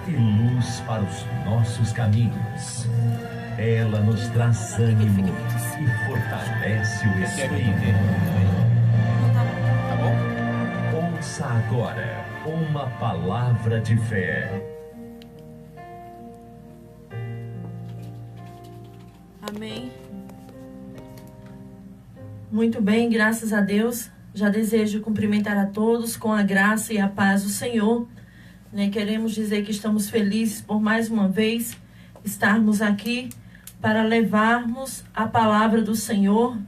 e luz para os nossos caminhos. Ela nos traz ânimo e fortalece o espírito. Tá bom? Ouça agora uma palavra de fé. Amém. Muito bem, graças a Deus. Já desejo cumprimentar a todos com a graça e a paz do Senhor. Queremos dizer que estamos felizes por mais uma vez estarmos aqui para levarmos a palavra do Senhor,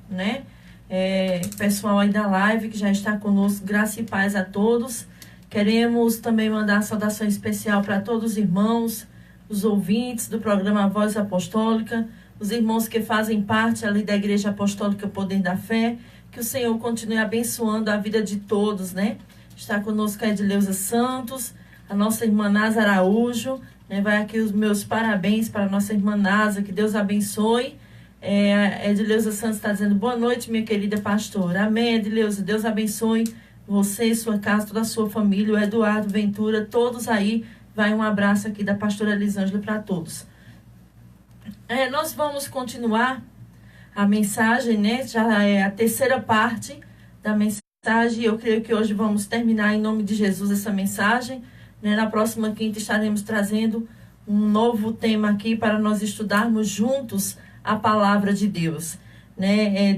pessoal aí da live que já está conosco, graça e paz a todos. Queremos também mandar saudação especial para todos os irmãos, os ouvintes do programa Voz Apostólica, os irmãos que fazem parte ali da Igreja Apostólica Poder da Fé. Que o Senhor continue abençoando a vida de todos, Está conosco a Edileuza Santos, a nossa irmã Nasa Araújo, Vai aqui os meus parabéns para a nossa irmã Nasa, que Deus abençoe. A Edileuza Santos está dizendo, boa noite, minha querida pastora. Amém, Edileuza, Deus abençoe você, sua casa, toda a sua família, o Eduardo, Ventura, todos aí. Vai um abraço aqui da pastora Elisângela para todos. Nós vamos continuar a mensagem, já é a terceira parte da mensagem. Eu creio que hoje vamos terminar em nome de Jesus essa mensagem. Na próxima quinta estaremos trazendo um novo tema aqui para nós estudarmos juntos a palavra de Deus.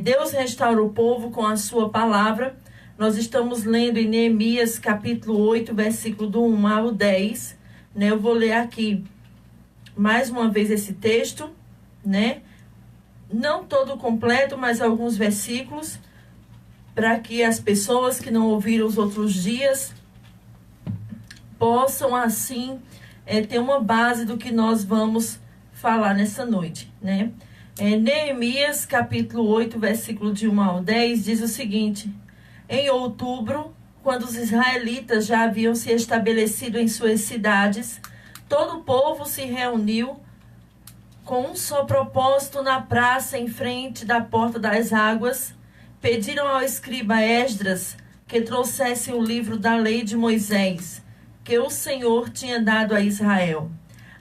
Deus restaura o povo com a sua palavra. Nós estamos lendo em Neemias capítulo 8, versículo do 1 ao 10. Eu vou ler aqui mais uma vez esse texto, não todo completo, mas alguns versículos, para que as pessoas que não ouviram os outros dias possam, assim, ter uma base do que nós vamos falar nessa noite, Neemias, capítulo 8, versículo de 1 ao 10, diz o seguinte: em outubro, quando os israelitas já haviam se estabelecido em suas cidades, todo o povo se reuniu com um só propósito na praça em frente da porta das águas. Pediram ao escriba Esdras que trouxesse o livro da lei de Moisés, que o Senhor tinha dado a Israel.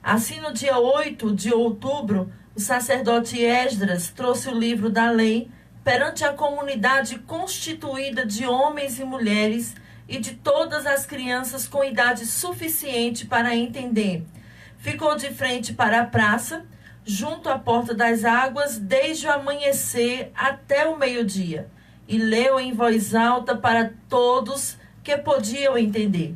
Assim, no dia 8 de outubro, o sacerdote Esdras trouxe o livro da lei perante a comunidade constituída de homens e mulheres e de todas as crianças com idade suficiente para entender. Ficou de frente para a praça, junto à porta das águas, desde o amanhecer até o meio-dia, e leu em voz alta para todos que podiam entender.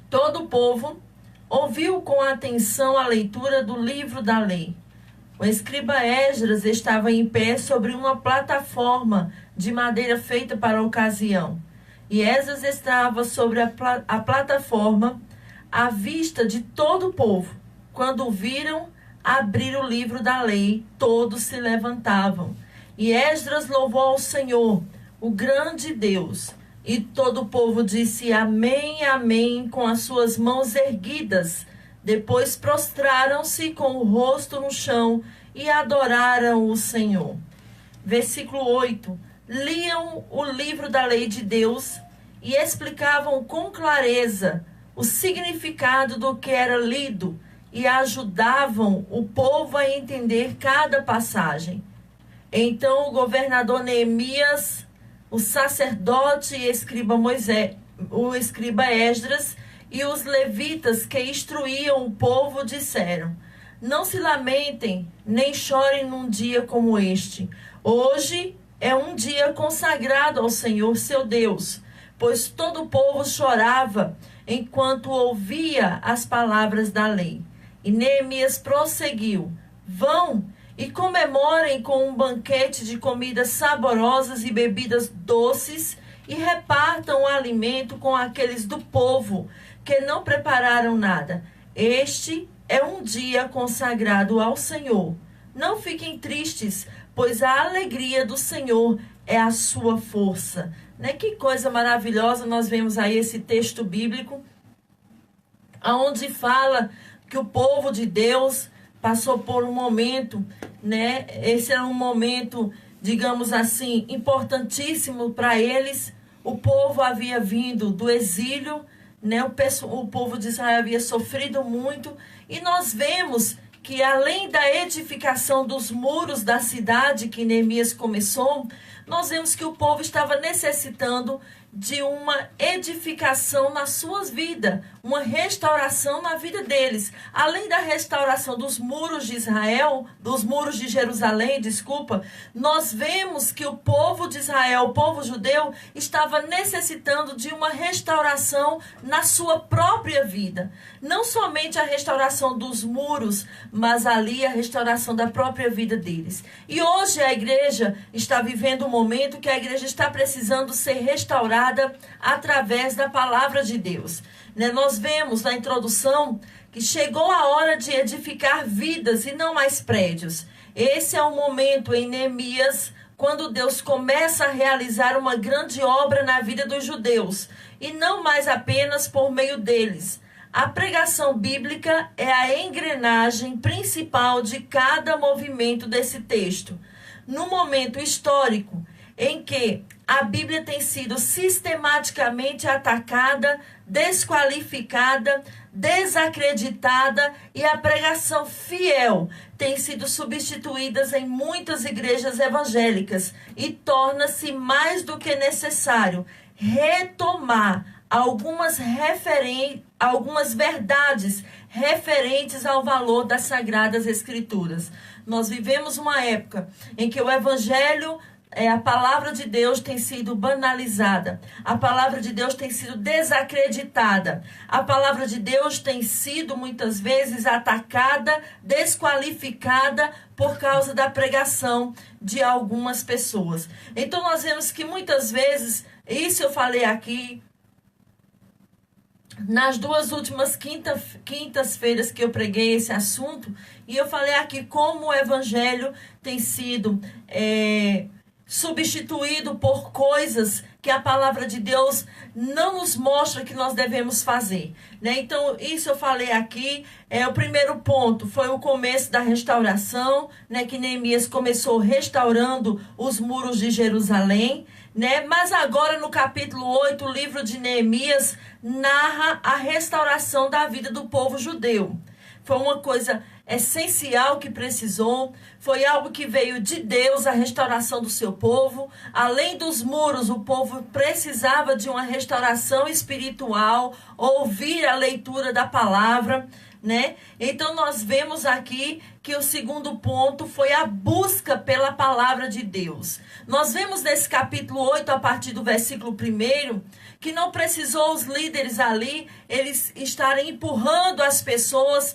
Todo o povo ouviu com atenção a leitura do livro da lei. O escriba Esdras estava em pé sobre uma plataforma de madeira feita para a ocasião. E Esdras estava sobre a plataforma à vista de todo o povo. Quando viram abrir o livro da lei, todos se levantavam. E Esdras louvou ao Senhor, o grande Deus. E todo o povo disse amém, amém, com as suas mãos erguidas. Depois prostraram-se com o rosto no chão e adoraram o Senhor. Versículo 8. Liam o livro da lei de Deus e explicavam com clareza o significado do que era lido e ajudavam o povo a entender cada passagem. Então o governador Neemias, o sacerdote e o escriba Esdras e os levitas que instruíam o povo disseram: não se lamentem, nem chorem num dia como este. Hoje é um dia consagrado ao Senhor seu Deus, pois todo o povo chorava enquanto ouvia as palavras da lei. E Neemias prosseguiu: vão e comemorem com um banquete de comidas saborosas e bebidas doces, e repartam o alimento com aqueles do povo que não prepararam nada. Este é um dia consagrado ao Senhor. Não fiquem tristes, pois a alegria do Senhor é a sua força. Que coisa maravilhosa, nós vemos aí esse texto bíblico, onde fala que o povo de Deus passou por um momento, esse era um momento, digamos assim, importantíssimo para eles. O povo havia vindo do exílio, né? O povo de Israel havia sofrido muito. E nós vemos que além da edificação dos muros da cidade que Neemias começou, nós vemos que o povo estava necessitando de uma edificação nas suas vidas, uma restauração na vida deles. Além da restauração dos muros de Israel, dos muros de Jerusalém, nós vemos que o povo de Israel, o povo judeu, estava necessitando de uma restauração na sua própria vida. Não somente a restauração dos muros, mas ali a restauração da própria vida deles. E hoje a igreja está vivendo um momento que a igreja está precisando ser restaurada através da palavra de Deus. Nós vemos na introdução que chegou a hora de edificar vidas e não mais prédios. Esse é o momento em Neemias, quando Deus começa a realizar uma grande obra na vida dos judeus, e não mais apenas por meio deles. A pregação bíblica é a engrenagem principal de cada movimento desse texto. No momento histórico em que a Bíblia tem sido sistematicamente atacada, desqualificada, desacreditada, e a pregação fiel tem sido substituída em muitas igrejas evangélicas, e torna-se mais do que necessário retomar algumas verdades referentes ao valor das Sagradas Escrituras. Nós vivemos uma época em que o Evangelho, a palavra de Deus tem sido banalizada. A palavra de Deus tem sido desacreditada. A palavra de Deus tem sido muitas vezes atacada, desqualificada por causa da pregação de algumas pessoas. Então nós vemos que muitas vezes, isso eu falei aqui nas duas últimas quintas-feiras que eu preguei esse assunto, e eu falei aqui como o Evangelho tem sido substituído por coisas que a palavra de Deus não nos mostra que nós devemos fazer, né? Então, isso eu falei aqui. O primeiro ponto foi o começo da restauração, né? Que Neemias começou restaurando os muros de Jerusalém, né? Mas agora no capítulo 8, o livro de Neemias narra a restauração da vida do povo judeu. Foi uma coisa essencial que precisou, foi algo que veio de Deus, a restauração do seu povo. Além dos muros, o povo precisava de uma restauração espiritual, ouvir a leitura da palavra, né? Então nós vemos aqui que o segundo ponto foi a busca pela palavra de Deus. Nós vemos nesse capítulo 8, a partir do versículo 1, que não precisou os líderes ali, eles estarem empurrando as pessoas,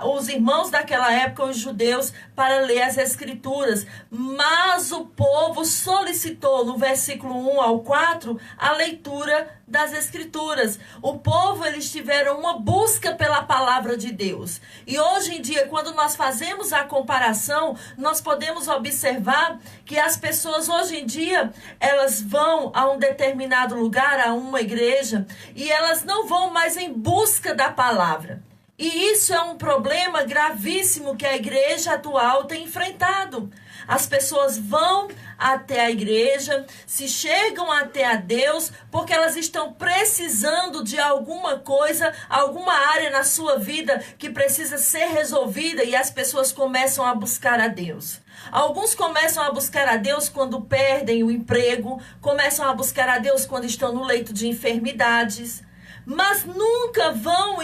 os irmãos daquela época, os judeus, para ler as Escrituras. Mas o povo solicitou, no versículo 1 ao 4, a leitura das Escrituras. O povo, eles tiveram uma busca pela palavra de Deus. E hoje em dia, quando nós fazemos a comparação, nós podemos observar que as pessoas hoje em dia, elas vão a um determinado lugar, a uma igreja, e elas não vão mais em busca da palavra. E isso é um problema gravíssimo que a igreja atual tem enfrentado. As pessoas vão até a igreja, se chegam até a Deus, porque elas estão precisando de alguma coisa, alguma área na sua vida que precisa ser resolvida, e as pessoas começam a buscar a Deus. Alguns começam a buscar a Deus quando perdem o emprego, começam a buscar a Deus quando estão no leito de enfermidades, mas nunca vão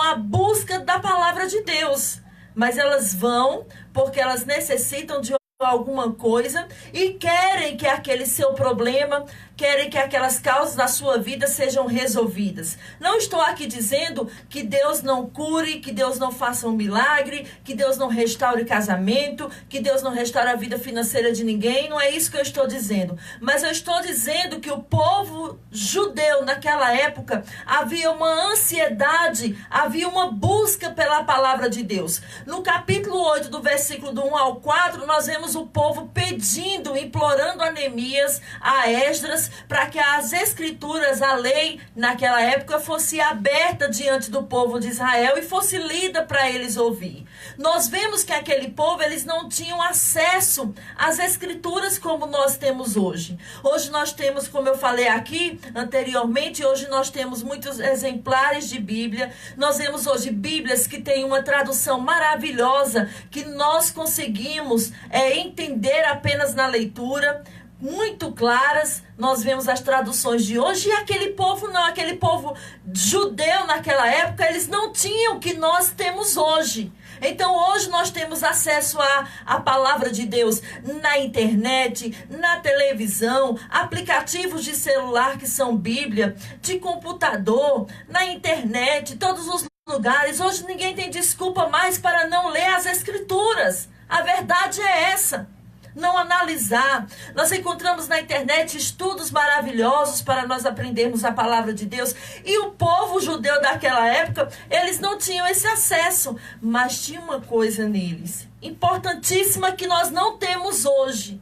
à busca da palavra de Deus. Mas elas vão porque elas necessitam de alguma coisa e querem que aquele seu problema, querem que aquelas causas da sua vida sejam resolvidas. Não estou aqui dizendo que Deus não cure, que Deus não faça um milagre, que Deus não restaure casamento, que Deus não restaure a vida financeira de ninguém. Não é isso que eu estou dizendo. Mas eu estou dizendo que o povo judeu naquela época havia uma ansiedade, havia uma busca pela palavra de Deus. No capítulo 8, do versículo do 1 ao 4, nós vemos o povo pedindo, implorando a Neemias, a Esdras, Deus para que as escrituras, a lei, naquela época, fosse aberta diante do povo de Israel e fosse lida para eles ouvir. Nós vemos que aquele povo, eles não tinham acesso às escrituras como nós temos hoje. Hoje nós temos, como eu falei aqui anteriormente, hoje nós temos muitos exemplares de Bíblia. Nós vemos hoje Bíblias que têm uma tradução maravilhosa, que nós conseguimos entender apenas na leitura, muito claras. Nós vemos as traduções de hoje, e aquele povo não, aquele povo judeu naquela época, eles não tinham o que nós temos hoje. Então hoje nós temos acesso à palavra de Deus na internet, na televisão, aplicativos de celular que são Bíblia, de computador, na internet, todos os lugares. Hoje ninguém tem desculpa mais para não ler as escrituras. A verdade é essa. Não analisar. Nós encontramos na internet estudos maravilhosos para nós aprendermos a palavra de Deus. E o povo judeu daquela época, eles não tinham esse acesso. Mas tinha uma coisa neles, importantíssima, que nós não temos hoje.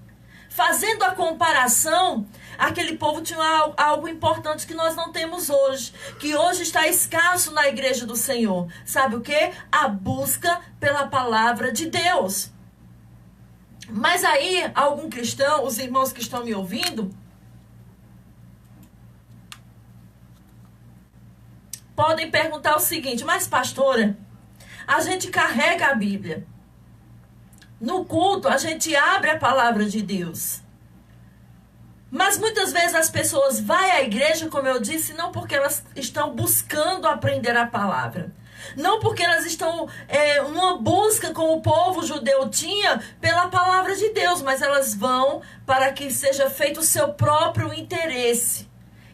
Fazendo a comparação, aquele povo tinha algo importante que nós não temos hoje, que hoje está escasso na igreja do Senhor. Sabe o quê? A busca pela palavra de Deus. Mas aí, algum cristão, os irmãos que estão me ouvindo, podem perguntar o seguinte: mas pastora, a gente carrega a Bíblia. No culto, a gente abre a palavra de Deus. Mas muitas vezes as pessoas vão à igreja, como eu disse, não porque elas estão buscando aprender a palavra. Não porque elas estão numa busca, como o povo judeu tinha, pela palavra de Deus, mas elas vão para que seja feito o seu próprio interesse.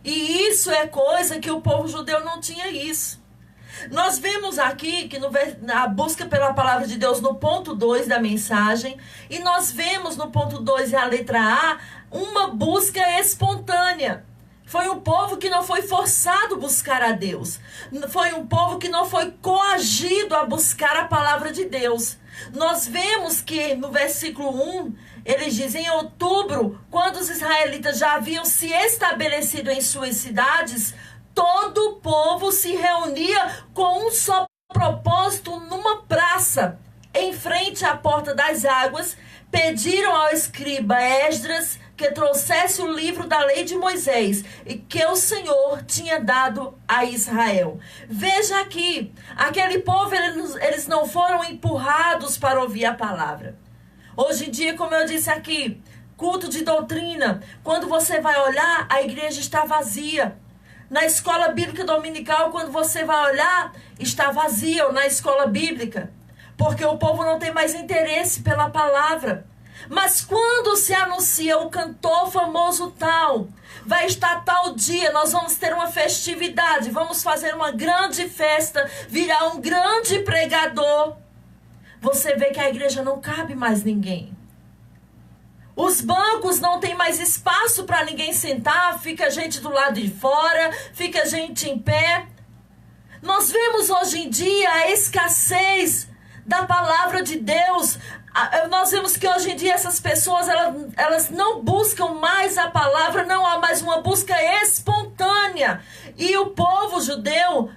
E isso é coisa que o povo judeu não tinha isso. Nós vemos aqui que a busca pela palavra de Deus no ponto 2 da mensagem, e nós vemos no ponto 2 e a letra A, uma busca espontânea. Foi um povo que não foi forçado a buscar a Deus. Foi um povo que não foi coagido a buscar a palavra de Deus. Nós vemos que no versículo 1, eles dizem: em outubro, quando os israelitas já haviam se estabelecido em suas cidades, todo o povo se reunia com um só propósito numa praça, em frente à porta das águas. Pediram ao escriba Esdras que trouxesse o livro da lei de Moisés e que o Senhor tinha dado a Israel. Veja aqui, aquele povo, eles não foram empurrados para ouvir a palavra. Hoje em dia, como eu disse aqui, culto de doutrina, quando você vai olhar, a igreja está vazia. Na escola bíblica dominical, quando você vai olhar, está vazia, ou na escola bíblica, porque o povo não tem mais interesse pela palavra. Mas quando se anuncia o cantor famoso tal, vai estar tal dia, nós vamos ter uma festividade, vamos fazer uma grande festa, virá um grande pregador, você vê que a igreja não cabe mais ninguém. Os bancos não tem mais espaço para ninguém sentar, fica gente do lado de fora, fica gente em pé. Nós vemos hoje em dia a escassez da palavra de Deus. Nós vemos que hoje em dia essas pessoas, elas não buscam mais a palavra, não há mais uma busca espontânea. E o povo judeu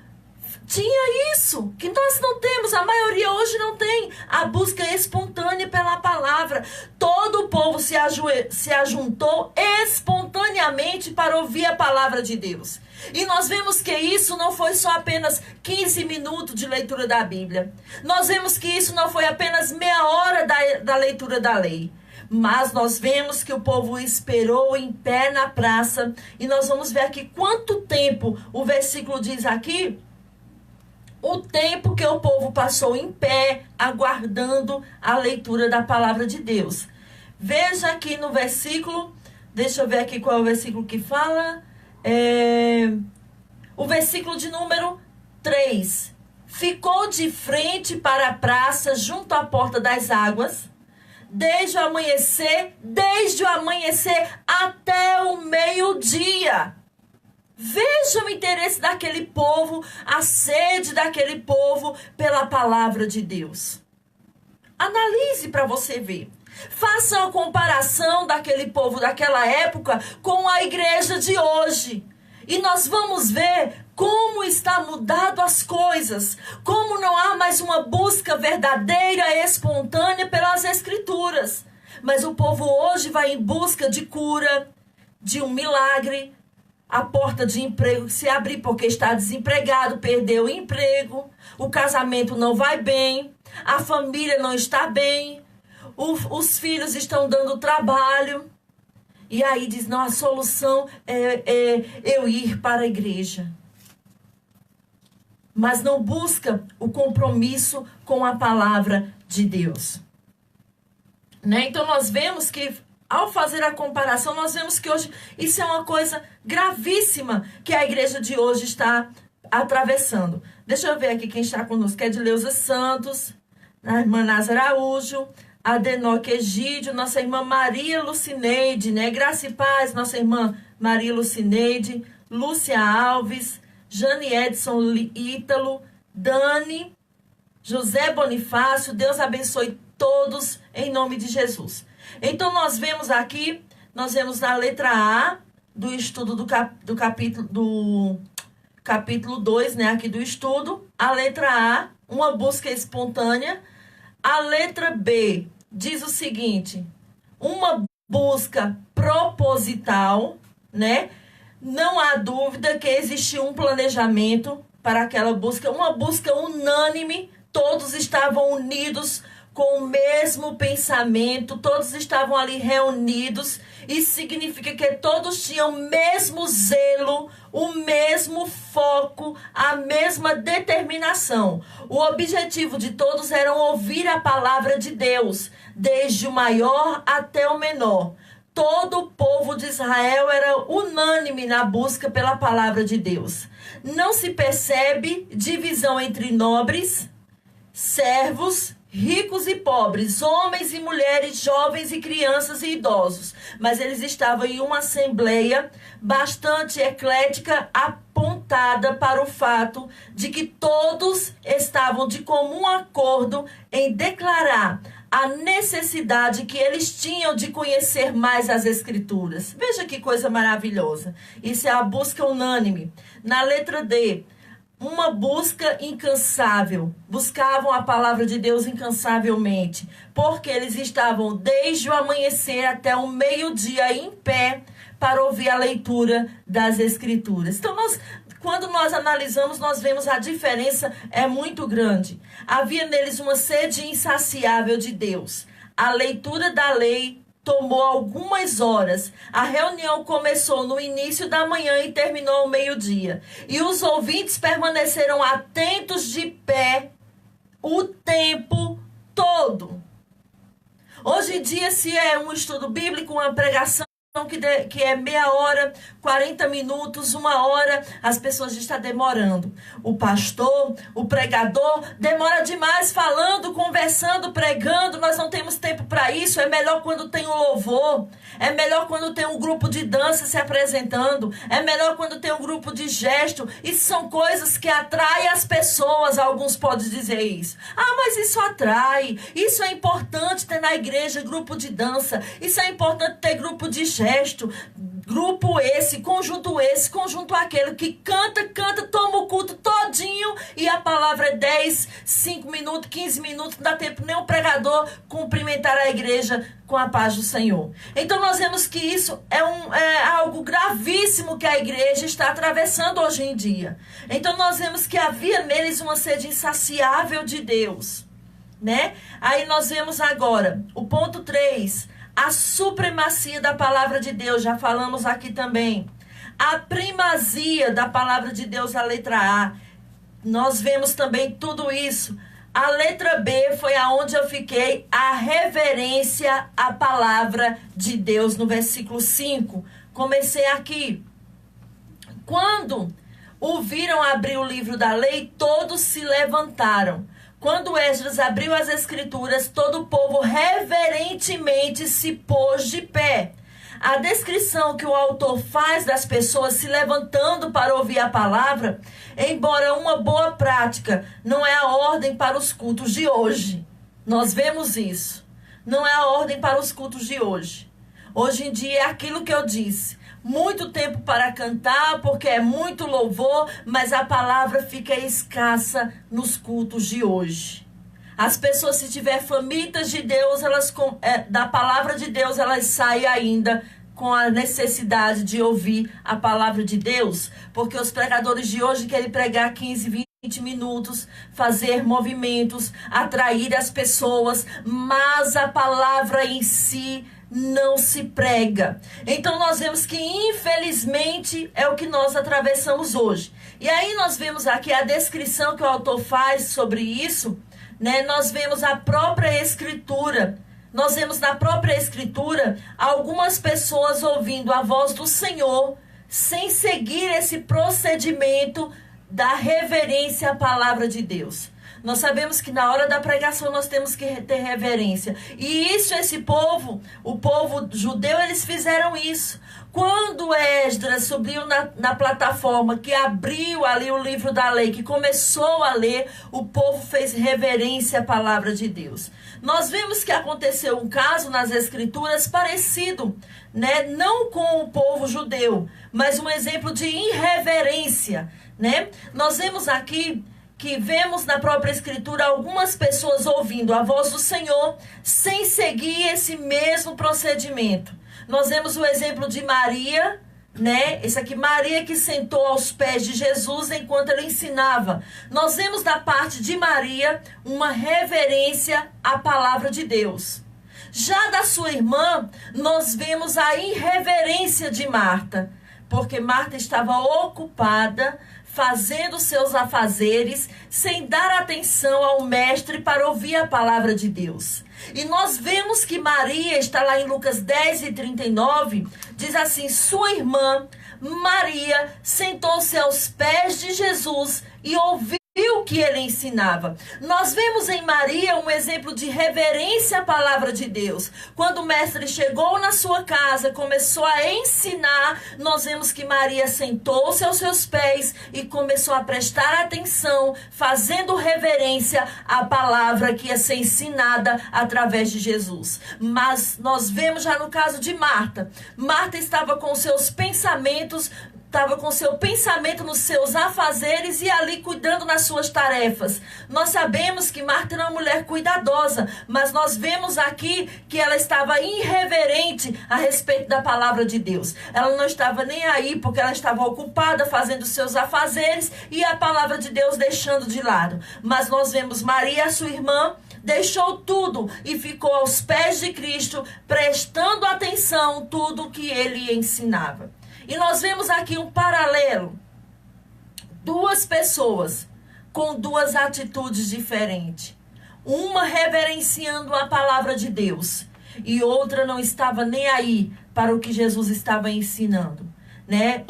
tinha isso, que nós não temos, a maioria hoje não tem, a busca espontânea pela palavra. Todo o povo se ajuntou espontaneamente para ouvir a palavra de Deus. E nós vemos que isso não foi só apenas 15 minutos de leitura da Bíblia. Nós vemos que isso não foi apenas meia hora da leitura da lei. Mas nós vemos que o povo esperou em pé na praça. E nós vamos ver aqui quanto tempo o versículo diz aqui. O tempo que o povo passou em pé, aguardando a leitura da palavra de Deus. Veja aqui no versículo, deixa eu ver aqui qual é o versículo que fala. O versículo de número 3. Ficou de frente para a praça, junto à porta das águas, desde o amanhecer até o meio-dia. Veja o interesse daquele povo, a sede daquele povo pela palavra de Deus. Analise para você ver. Façam a comparação daquele povo daquela época com a igreja de hoje. E nós vamos ver como está mudado as coisas, como não há mais uma busca verdadeira e espontânea pelas escrituras. Mas o povo hoje vai em busca de cura, de um milagre, a porta de emprego se abrir porque está desempregado, perdeu o emprego, o casamento não vai bem, a família não está bem, os filhos estão dando trabalho. E aí diz, não, a solução é eu ir para a igreja. Mas não busca o compromisso com a palavra de Deus. Né? Então nós vemos que, ao fazer a comparação, nós vemos que hoje isso é uma coisa gravíssima que a igreja de hoje está atravessando. Deixa eu ver aqui quem está conosco. É de Leusa Santos, a irmã Nasa Araújo, Adenoque Egídio, nossa irmã Maria Lucineide, né? Graça e Paz, nossa irmã Maria Lucineide, Lúcia Alves, Jane Edson Ítalo, Dani, José Bonifácio. Deus abençoe todos em nome de Jesus. Então nós vemos aqui, nós vemos na letra A do estudo do capítulo 2, né, aqui do estudo, a letra A, uma busca espontânea. A letra B diz o seguinte, uma busca proposital, né? Não há dúvida que existiu um planejamento para aquela busca, uma busca unânime, todos estavam unidos com o mesmo pensamento, todos estavam ali reunidos. Isso significa que todos tinham o mesmo zelo, o mesmo foco, a mesma determinação. O objetivo de todos era ouvir a palavra de Deus, desde o maior até o menor. Todo o povo de Israel era unânime na busca pela palavra de Deus. Não se percebe divisão entre nobres, servos, ricos e pobres, homens e mulheres, jovens e crianças e idosos. Mas eles estavam em uma assembleia bastante eclética, apontada para o fato de que todos estavam de comum acordo em declarar a necessidade que eles tinham de conhecer mais as Escrituras. Veja que coisa maravilhosa. Isso é a busca unânime. Na letra D, uma busca incansável. Buscavam a palavra de Deus incansavelmente, porque eles estavam desde o amanhecer até o meio-dia em pé para ouvir a leitura das Escrituras. Então, quando nós analisamos, nós vemos a diferença é muito grande. Havia neles uma sede insaciável de Deus. A leitura da lei tomou algumas horas. A reunião começou no início da manhã e terminou ao meio-dia. E os ouvintes permaneceram atentos de pé o tempo todo. Hoje em dia, se é um estudo bíblico, uma pregação que é meia hora, 40 minutos, 1 hora, as pessoas estão demorando. O pastor, o pregador, demora demais falando, conversando, pregando. Nós não temos tempo para isso. É melhor quando tem um louvor. É melhor quando tem um grupo de dança se apresentando. É melhor quando tem um grupo de gesto. Isso são coisas que atraem as pessoas. Alguns podem dizer isso. Ah, mas isso atrai. Isso é importante ter na igreja grupo de dança. Isso é importante ter grupo de gesto. Grupo esse, conjunto aquele, que canta, toma o culto todinho e a palavra é 10, 5 minutos, 15 minutos, não dá tempo nem o pregador cumprimentar a igreja com a paz do Senhor. Então nós vemos que isso é algo gravíssimo que a igreja está atravessando hoje em dia. Então nós vemos que havia neles uma sede insaciável de Deus, né? Aí nós vemos agora o ponto 3, a supremacia da palavra de Deus, já falamos aqui também. A primazia da palavra de Deus, a letra A. Nós vemos também tudo isso. A letra B foi aonde eu fiquei, a reverência à palavra de Deus, no versículo 5. Comecei aqui. Quando o viram abrir o livro da lei, todos se levantaram. Quando Esdras abriu as Escrituras, todo o povo reverentemente se pôs de pé. A descrição que o autor faz das pessoas se levantando para ouvir a palavra, embora uma boa prática, não é a ordem para os cultos de hoje. Nós vemos isso. não é a ordem para os cultos de hoje. Hoje em dia é aquilo que eu disse. Muito tempo para cantar, porque é muito louvor, mas a palavra fica escassa nos cultos de hoje. As pessoas, se tiver famintas de Deus, da palavra de Deus, elas saem ainda com a necessidade de ouvir a palavra de Deus, porque os pregadores de hoje querem pregar 15, 20 minutos, fazer movimentos, atrair as pessoas, mas a palavra em si não se prega. Então nós vemos que infelizmente é o que nós atravessamos hoje. E aí nós vemos aqui a descrição que o autor faz sobre isso, né? Nós vemos a própria escritura. Nós vemos na própria escritura algumas pessoas ouvindo a voz do Senhor sem seguir esse procedimento da reverência à palavra de Deus. Nós sabemos que na hora da pregação nós temos que ter reverência. E isso, esse povo, o povo judeu, eles fizeram isso. Quando Esdras subiu na plataforma, que abriu ali o livro da lei, que começou a ler, o povo fez reverência à palavra de Deus. Nós vimos que aconteceu um caso nas escrituras parecido, né? Não com o povo judeu, mas um exemplo de irreverência, né? Nós vemos aqui que vemos na própria escritura algumas pessoas ouvindo a voz do Senhor sem seguir esse mesmo procedimento. Nós vemos o exemplo de Maria, né? Esse aqui, Maria que sentou aos pés de Jesus enquanto ele ensinava. Nós vemos da parte de Maria uma reverência à palavra de Deus. Já da sua irmã, nós vemos a irreverência de Marta, porque Marta estava ocupada fazendo seus afazeres, sem dar atenção ao mestre para ouvir a palavra de Deus. E nós vemos que Maria, está lá em Lucas 10:39, diz assim: sua irmã Maria sentou-se aos pés de Jesus e ouviu o que ele ensinava. Nós vemos em Maria um exemplo de reverência à palavra de Deus. Quando o mestre chegou na sua casa, começou a ensinar, nós vemos que Maria sentou-se aos seus pés e começou a prestar atenção, fazendo reverência à palavra que ia ser ensinada através de Jesus. Mas nós vemos já no caso de Marta. Marta estava com seus pensamentos, estava com seu pensamento nos seus afazeres e ali cuidando nas suas tarefas. Nós sabemos que Marta era uma mulher cuidadosa, mas nós vemos aqui que ela estava irreverente a respeito da palavra de Deus. Ela não estava nem aí, porque ela estava ocupada fazendo seus afazeres e a palavra de Deus deixando de lado. Mas nós vemos Maria, sua irmã, deixou tudo e ficou aos pés de Cristo, prestando atenção a tudo que ele ensinava. E nós vemos aqui um paralelo. Duas pessoas com duas atitudes diferentes. Uma reverenciando a palavra de Deus e outra não estava nem aí para o que Jesus estava ensinando, né?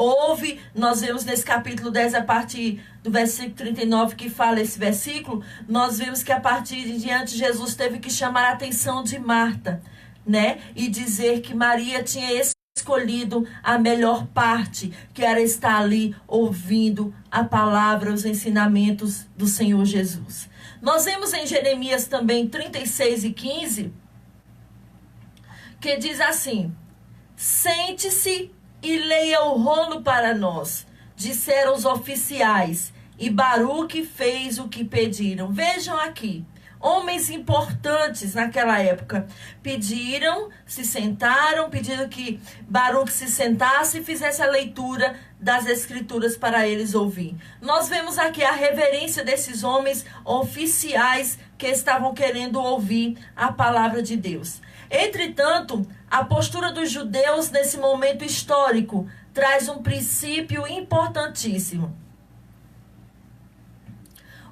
Nós vemos nesse capítulo 10, a partir do versículo 39, que fala esse versículo, nós vemos que a partir de diante Jesus teve que chamar a atenção de Marta, né? E dizer que Maria tinha escolhido a melhor parte, que era estar ali ouvindo a palavra, os ensinamentos do Senhor Jesus. Nós vemos em Jeremias também 36:15, que diz assim: sente-se e leia o rolo para nós, disseram os oficiais, e Baruque fez o que pediram. Vejam aqui, homens importantes naquela época se sentaram, pediram que Baruque se sentasse e fizesse a leitura das escrituras para eles ouvir. Nós vemos aqui a reverência desses homens oficiais que estavam querendo ouvir a palavra de Deus. Entretanto, a postura dos judeus nesse momento histórico traz um princípio importantíssimo: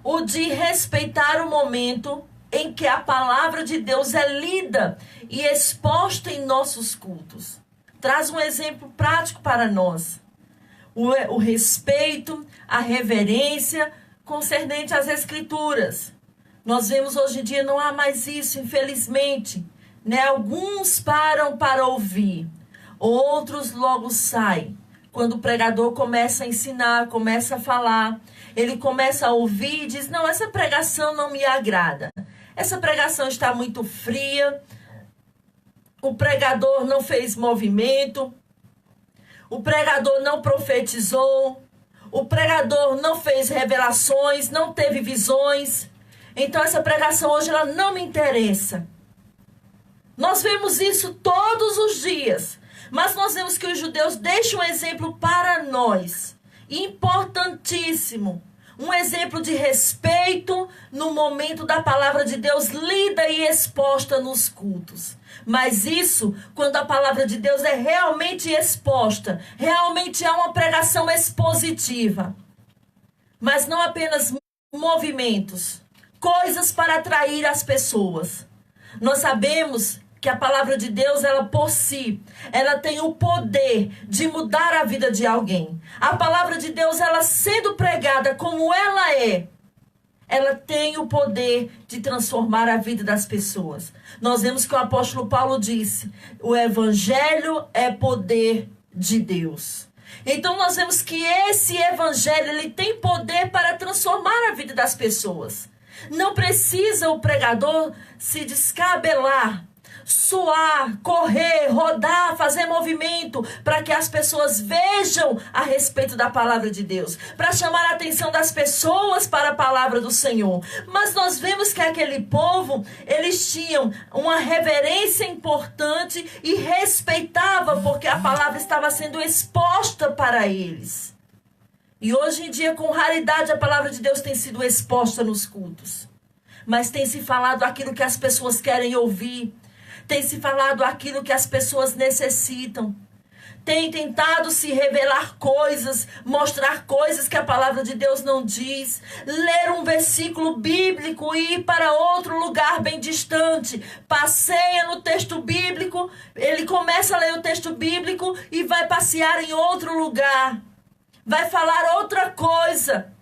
o de respeitar o momento em que a palavra de Deus é lida e exposta em nossos cultos. Traz um exemplo prático para nós. O respeito, a reverência concernente às escrituras. Nós vemos hoje em dia, não há mais isso, infelizmente, né? Alguns param para ouvir, outros logo saem. Quando o pregador começa a ensinar, começa a falar, ele começa a ouvir e diz: não, essa pregação não me agrada. Essa pregação está muito fria, o pregador não fez movimento, o pregador não profetizou, o pregador não fez revelações, não teve visões. Então essa pregação hoje ela não me interessa. Nós vemos isso todos os dias. Mas nós vemos que os judeus deixam um exemplo para nós. Importantíssimo. Um exemplo de respeito no momento da palavra de Deus lida e exposta nos cultos. Mas isso, quando a palavra de Deus é realmente exposta, realmente é uma pregação expositiva. Mas não apenas movimentos, coisas para atrair as pessoas. Nós sabemos que a palavra de Deus, ela por si, ela tem o poder de mudar a vida de alguém. A palavra de Deus, ela sendo pregada como ela é, ela tem o poder de transformar a vida das pessoas. Nós vemos que o apóstolo Paulo disse, o evangelho é poder de Deus. Então nós vemos que esse evangelho, ele tem poder para transformar a vida das pessoas. Não precisa o pregador se descabelar, suar, correr, rodar, fazer movimento para que as pessoas vejam a respeito da palavra de Deus, para chamar a atenção das pessoas para a palavra do Senhor. Mas nós vemos que aquele povo, eles tinham uma reverência importante e respeitavam porque a palavra estava sendo exposta para eles. E hoje em dia, com raridade, a palavra de Deus tem sido exposta nos cultos. Mas tem se falado aquilo que as pessoas querem ouvir. Tem se falado aquilo que as pessoas necessitam. Tem tentado se revelar coisas, mostrar coisas que a palavra de Deus não diz. Ler um versículo bíblico e ir para outro lugar bem distante. Passeia no texto bíblico, ele começa a ler o texto bíblico e vai passear em outro lugar. Vai falar outra coisa.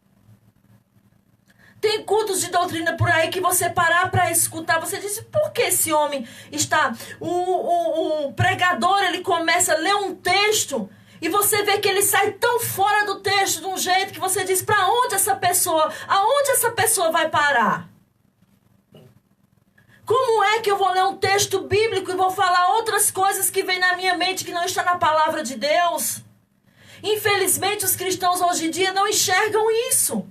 Tem cultos de doutrina por aí que você parar para escutar, você diz, por que esse homem está... O pregador, ele começa a ler um texto e você vê que ele sai tão fora do texto de um jeito que você diz, para onde essa pessoa, aonde essa pessoa vai parar? Como é que eu vou ler um texto bíblico e vou falar outras coisas que vem na minha mente que não está na palavra de Deus? Infelizmente, os cristãos hoje em dia não enxergam isso.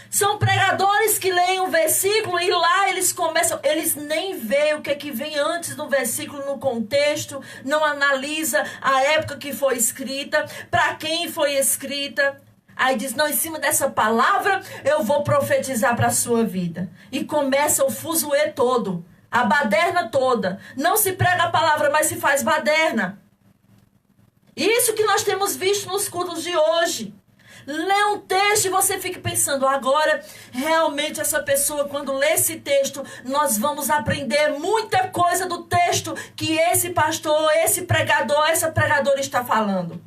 São pregadores que leem um versículo e lá eles começam, eles nem veem o que é que vem antes do versículo no contexto, não analisa a época que foi escrita, para quem foi escrita. Aí diz, não, em cima dessa palavra eu vou profetizar para a sua vida. E começa o fuzuê todo, a baderna toda. Não se prega a palavra, mas se faz baderna. Isso que nós temos visto nos cultos de hoje. Lê um texto e você fica pensando, agora realmente essa pessoa, quando lê esse texto, nós vamos aprender muita coisa do texto que esse pastor, esse pregador, essa pregadora está falando.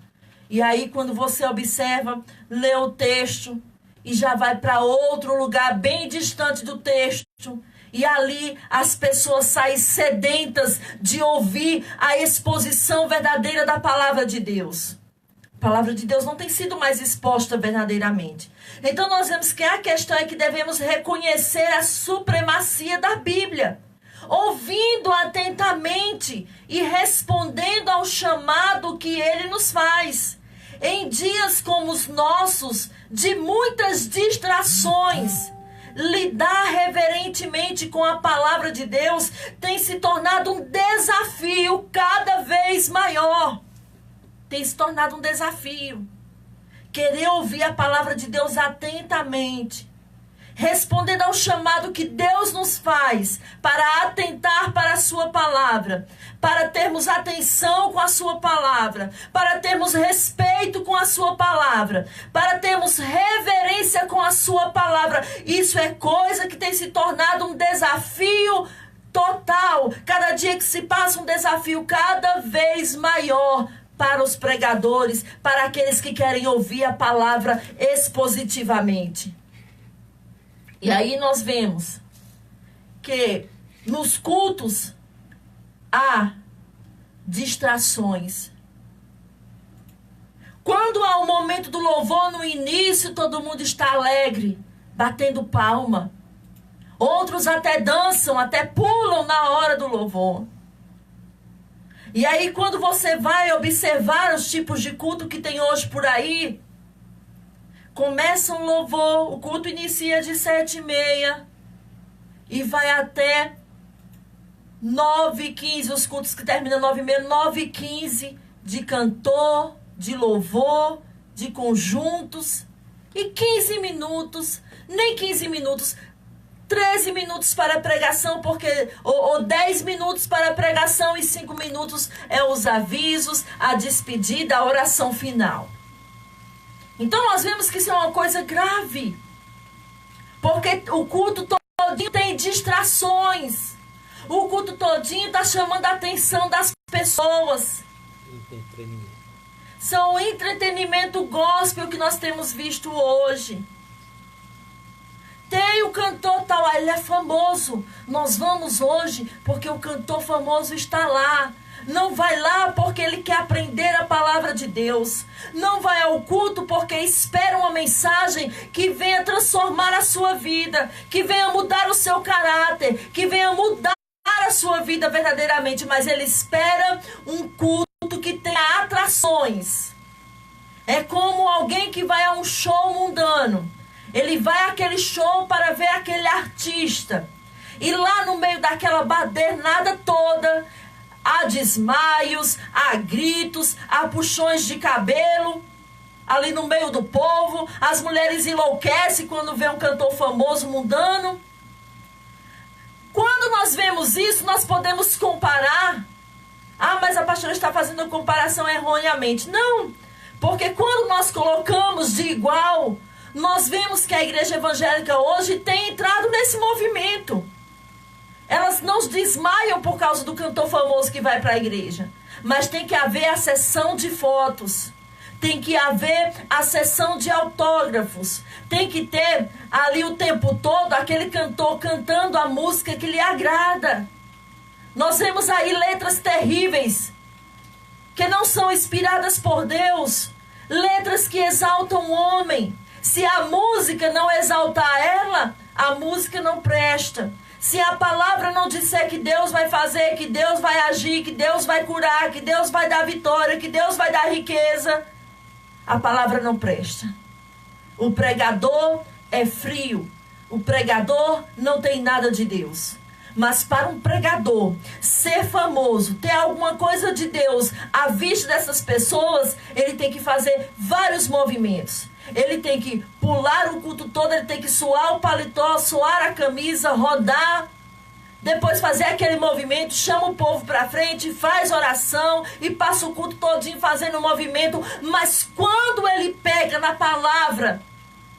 E aí quando você observa, lê o texto e já vai para outro lugar bem distante do texto. E ali as pessoas saem sedentas de ouvir a exposição verdadeira da palavra de Deus. A palavra de Deus não tem sido mais exposta verdadeiramente. Então nós vemos que a questão é que devemos reconhecer a supremacia da Bíblia, ouvindo atentamente e respondendo ao chamado que ele nos faz. Em dias como os nossos, de muitas distrações, lidar reverentemente com a palavra de Deus tem se tornado um desafio cada vez maior. Tem se tornado um desafio. Querer ouvir a palavra de Deus atentamente, respondendo ao chamado que Deus nos faz para atentar para a sua palavra, para termos atenção com a sua palavra, para termos respeito com a sua palavra, para termos reverência com a sua palavra. Isso é coisa que tem se tornado um desafio total. Cada dia que se passa, um desafio cada vez maior para os pregadores, para aqueles que querem ouvir a palavra expositivamente. E aí nós vemos que nos cultos há distrações. Quando há o momento do louvor no início, todo mundo está alegre, batendo palma. Outros até dançam, até pulam na hora do louvor. E aí, quando você vai observar os tipos de culto que tem hoje por aí, começa um louvor, o culto inicia de 7h30 e vai até 9h15, os cultos que terminam 9h30, 9h15, de cantor, de louvor, de conjuntos, e 15 minutos, nem 15 minutos, 13 minutos para a pregação, porque ou 10 minutos para a pregação e 5 minutos é os avisos, a despedida, a oração final. Então nós vemos que isso é uma coisa grave, porque o culto todinho tem distrações, o culto todinho está chamando a atenção das pessoas. São o entretenimento gospel que nós temos visto hoje. Tem o cantor tal, ele é famoso. Nós vamos hoje porque o cantor famoso está lá. Não vai lá porque ele quer aprender a palavra de Deus. Não vai ao culto porque espera uma mensagem que venha transformar a sua vida, que venha mudar o seu caráter, que venha mudar a sua vida verdadeiramente. Mas ele espera um culto que tenha atrações. É como alguém que vai a um show mundano. Ele vai àquele show para ver aquele artista. E lá no meio daquela badernada toda, há desmaios, há gritos, há puxões de cabelo. Ali no meio do povo, as mulheres enlouquecem quando vê um cantor famoso mundano. Quando nós vemos isso, nós podemos comparar. Ah, mas a pastora está fazendo comparação erroneamente. Não, porque quando nós colocamos de igual, nós vemos que a igreja evangélica hoje tem entrado nesse movimento. Elas não desmaiam por causa do cantor famoso que vai para a igreja. Mas tem que haver a sessão de fotos. Tem que haver a sessão de autógrafos. Tem que ter ali o tempo todo aquele cantor cantando a música que lhe agrada. Nós vemos aí letras terríveis, que não são inspiradas por Deus. Letras que exaltam o homem. Se a música não exaltar ela, a música não presta. Se a palavra não disser que Deus vai fazer, que Deus vai agir, que Deus vai curar, que Deus vai dar vitória, que Deus vai dar riqueza, a palavra não presta. O pregador é frio. O pregador não tem nada de Deus. Mas para um pregador ser famoso, ter alguma coisa de Deus à vista dessas pessoas, ele tem que fazer vários movimentos. Ele tem que pular o culto todo, ele tem que suar o paletó, suar a camisa, rodar, depois fazer aquele movimento, chama o povo para frente, faz oração e passa o culto todinho fazendo o movimento. Mas quando ele pega na palavra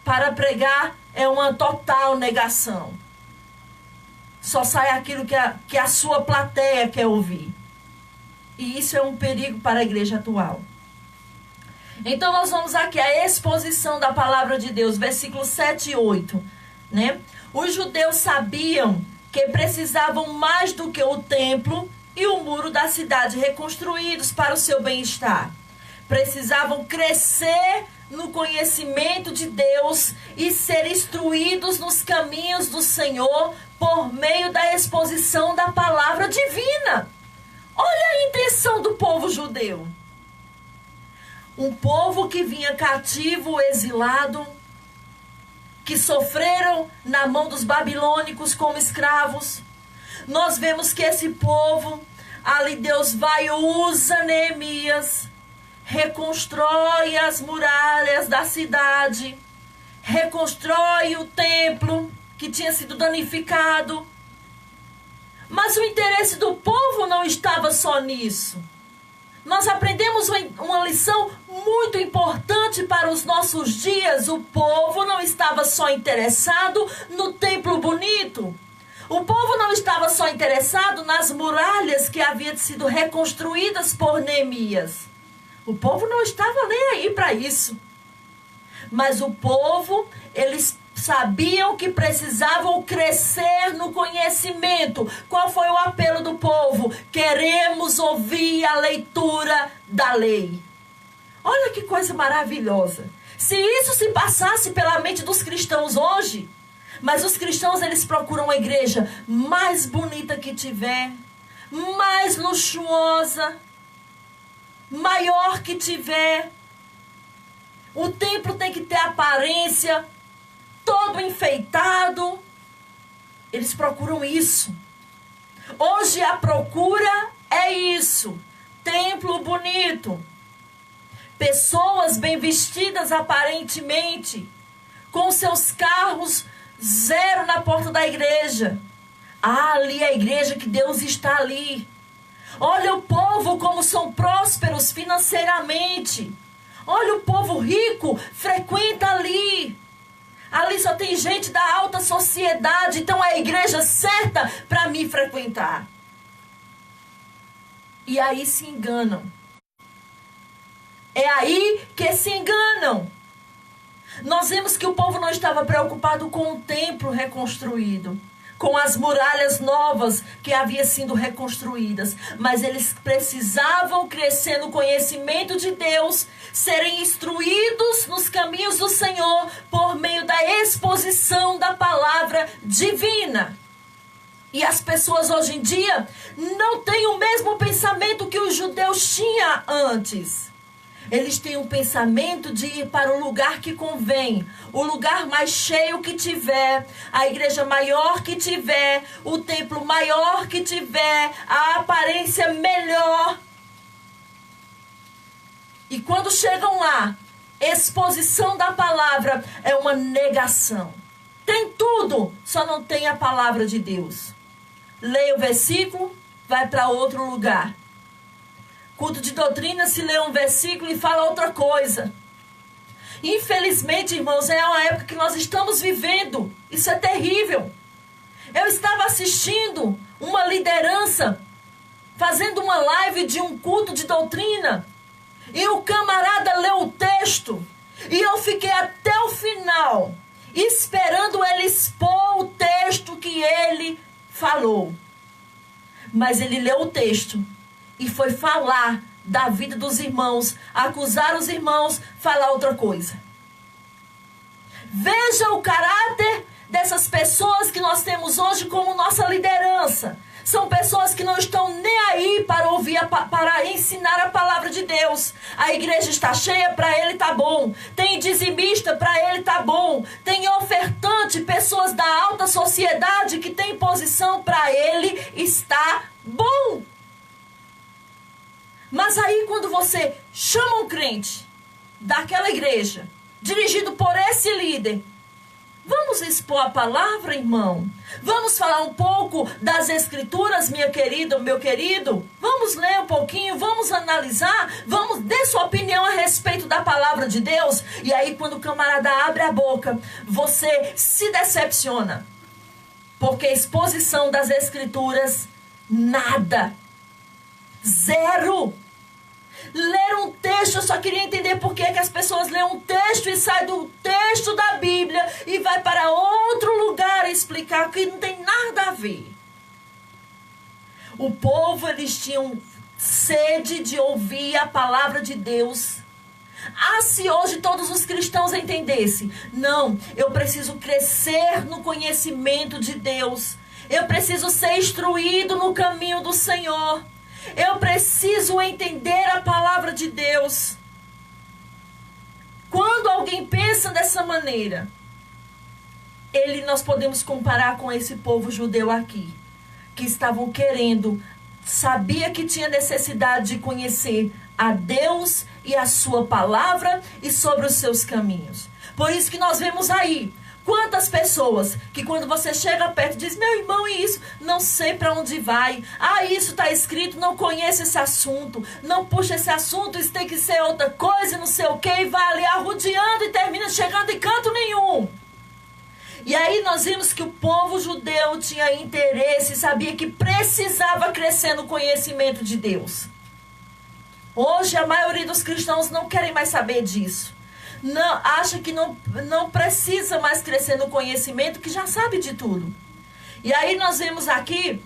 para pregar, é uma total negação. Só sai aquilo que a sua plateia quer ouvir. E isso é um perigo para a igreja atual. Então nós vamos aqui à exposição da palavra de Deus, versículos 7 e 8. Né? Os judeus sabiam que precisavam mais do que o templo e o muro da cidade reconstruídos para o seu bem-estar. Precisavam crescer no conhecimento de Deus e ser instruídos nos caminhos do Senhor por meio da exposição da palavra divina. Olha a intenção do povo judeu. Um povo que vinha cativo, exilado, que sofreram na mão dos babilônicos como escravos. Nós vemos que esse povo, ali Deus vai e usa Neemias, reconstrói as muralhas da cidade, reconstrói o templo que tinha sido danificado. Mas o interesse do povo não estava só nisso. Nós aprendemos uma lição muito importante para os nossos dias. O povo não estava só interessado no templo bonito. O povo não estava só interessado nas muralhas que haviam sido reconstruídas por Neemias. O povo não estava nem aí para isso. Mas o povo, eles sabiam que precisavam crescer no conhecimento. Qual foi o apelo do povo? Queremos ouvir a leitura da lei. Olha que coisa maravilhosa. Se isso se passasse pela mente dos cristãos hoje, mas os cristãos, eles procuram a igreja mais bonita que tiver, mais luxuosa, maior que tiver. O templo tem que ter aparência, todo enfeitado. Eles procuram isso. Hoje a procura é isso. Templo bonito. Pessoas bem vestidas aparentemente, com seus carros zero na porta da igreja. Ah, ali é a igreja, que Deus está ali. Olha o povo como são prósperos financeiramente. Olha o povo rico, frequenta ali. Ali só tem gente da alta sociedade, então é a igreja certa para me frequentar. E aí se enganam. É aí que se enganam. Nós vemos que o povo não estava preocupado com o templo reconstruído, com as muralhas novas que haviam sido reconstruídas, mas eles precisavam crescer no conhecimento de Deus, serem instruídos nos caminhos do Senhor por meio da exposição da palavra divina. E as pessoas hoje em dia não têm o mesmo pensamento que os judeus tinham antes. Eles têm um pensamento de ir para o lugar que convém, o lugar mais cheio que tiver, a igreja maior que tiver, o templo maior que tiver, a aparência melhor. E quando chegam lá, exposição da palavra é uma negação. Tem tudo, só não tem a palavra de Deus. Leia o versículo, vai para outro lugar. Culto de doutrina, se lê um versículo e fala outra coisa. Infelizmente, irmãos, é uma época que nós estamos vivendo. Isso é terrível. Eu estava assistindo uma liderança fazendo uma live de um culto de doutrina. E o camarada leu o texto. E eu fiquei até o final esperando ele expor o texto que ele falou. Mas ele leu o texto e foi falar da vida dos irmãos, acusar os irmãos, falar outra coisa. Veja o caráter dessas pessoas que nós temos hoje como nossa liderança. São pessoas que não estão nem aí para ouvir, para ensinar a palavra de Deus. A igreja está cheia, para ele está bom. Tem dizimista, para ele está bom. Tem ofertante, pessoas da alta sociedade que tem posição, para ele está bom. Mas aí quando você chama um crente daquela igreja, dirigido por esse líder, vamos expor a palavra, irmão? Vamos falar um pouco das escrituras, minha querida, meu querido? Vamos ler um pouquinho, vamos analisar, vamos dar sua opinião a respeito da palavra de Deus. E aí quando o camarada abre a boca, você se decepciona. Porque a exposição das escrituras, nada. Zero. Ler um texto, eu só queria entender por que as pessoas leem um texto e saem do texto da Bíblia e vai para outro lugar explicar que não tem nada a ver. O povo, eles tinham sede de ouvir a palavra de Deus. Ah, se hoje todos os cristãos entendessem. Não, eu preciso crescer no conhecimento de Deus. Eu preciso ser instruído no caminho do Senhor. Eu preciso entender a palavra de Deus. Quando alguém pensa dessa maneira, nós podemos comparar com esse povo judeu aqui, que estavam querendo, sabia que tinha necessidade de conhecer a Deus e a sua palavra e sobre os seus caminhos. Por isso que nós vemos aí quantas pessoas que quando você chega perto diz: meu irmão, e isso? Não sei para onde vai. Ah, isso está escrito, não conheço esse assunto. Não puxa esse assunto, isso tem que ser outra coisa, não sei o que. E vai ali arrodeando e termina chegando em canto nenhum. E aí nós vimos que o povo judeu tinha interesse, sabia que precisava crescer no conhecimento de Deus. Hoje a maioria dos cristãos não querem mais saber disso. Não, acha que não precisa mais crescer no conhecimento, que já sabe de tudo. E aí nós vemos aqui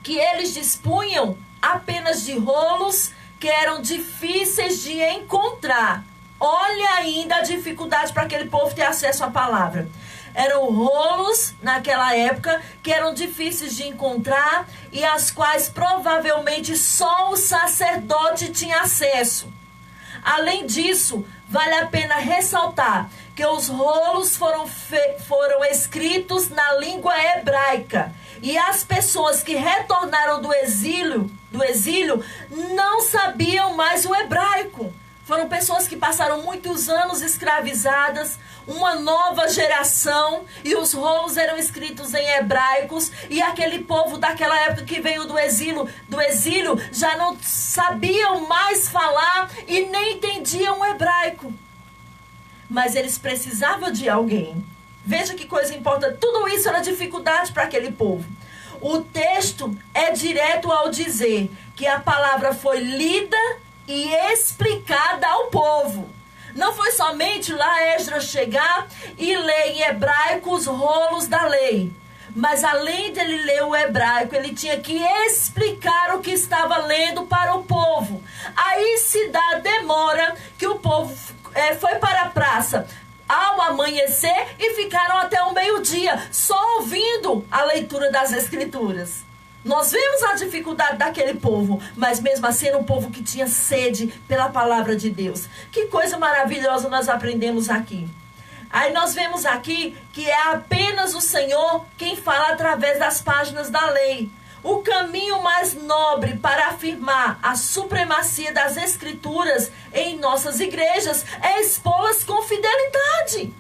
que eles dispunham apenas de rolos que eram difíceis de encontrar. Olha ainda a dificuldade para aquele povo ter acesso à palavra. eram rolos naquela época que eram difíceis de encontrar e às quais provavelmente só o sacerdote tinha acesso. Além disso, vale a pena ressaltar que os rolos foram escritos na língua hebraica e as pessoas que retornaram do exílio não sabiam mais o hebraico. Foram pessoas que passaram muitos anos escravizadas, uma nova geração, e os rolos eram escritos em hebraicos, e aquele povo daquela época que veio do exílio já não sabiam mais falar e nem entendiam o hebraico. Mas eles precisavam de alguém. Veja que coisa importante. Tudo isso era dificuldade para aquele povo. O texto é direto ao dizer que a palavra foi lida e explicada ao povo. Não foi somente lá Esdras chegar e ler em hebraico os rolos da lei. Mas além dele ler o hebraico, ele tinha que explicar o que estava lendo para o povo. Aí se dá a demora que o povo foi para a praça ao amanhecer e ficaram até o meio-dia só ouvindo a leitura das Escrituras. Nós vemos a dificuldade daquele povo, mas mesmo assim era um povo que tinha sede pela palavra de Deus. Que coisa maravilhosa nós aprendemos aqui. Aí nós vemos aqui que é apenas o Senhor quem fala através das páginas da lei. O caminho mais nobre para afirmar a supremacia das Escrituras em nossas igrejas é expô-las com fidelidade.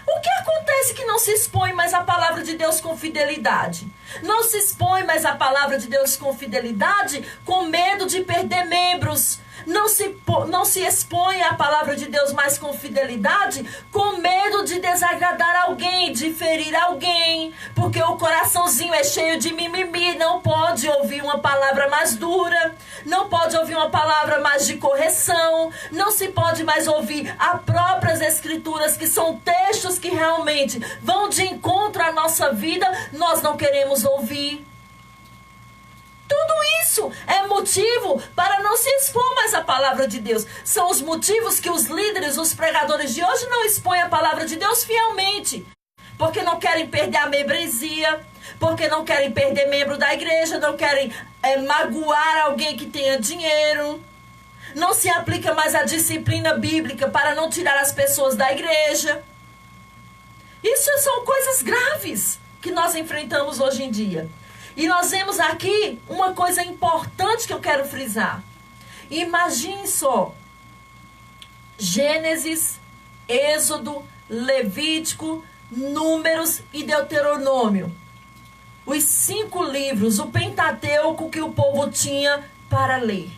O que acontece que não se expõe mais a palavra de Deus com fidelidade? Não se expõe mais a palavra de Deus com fidelidade com medo de perder membros. Não se expõe a palavra de Deus mais com fidelidade com medo de desagradar alguém, de ferir alguém. Porque o coraçãozinho é cheio de mimimi, não pode ouvir uma palavra mais dura, não pode ouvir uma palavra mais de correção, não se pode mais ouvir as próprias Escrituras, que são textos que realmente vão de encontro à nossa vida, nós não queremos ouvir. Tudo isso é motivo para não se expor mais a palavra de Deus. São os motivos que os líderes, os pregadores de hoje não expõem a palavra de Deus fielmente. Porque não querem perder a membresia, porque não querem perder membro da igreja, não querem magoar alguém que tenha dinheiro. Não se aplica mais a disciplina bíblica para não tirar as pessoas da igreja. Isso são coisas graves que nós enfrentamos hoje em dia. E nós vemos aqui uma coisa importante que eu quero frisar. Imagine só. Gênesis, Êxodo, Levítico, Números e Deuteronômio. Os 5 livros, o Pentateuco que o povo tinha para ler.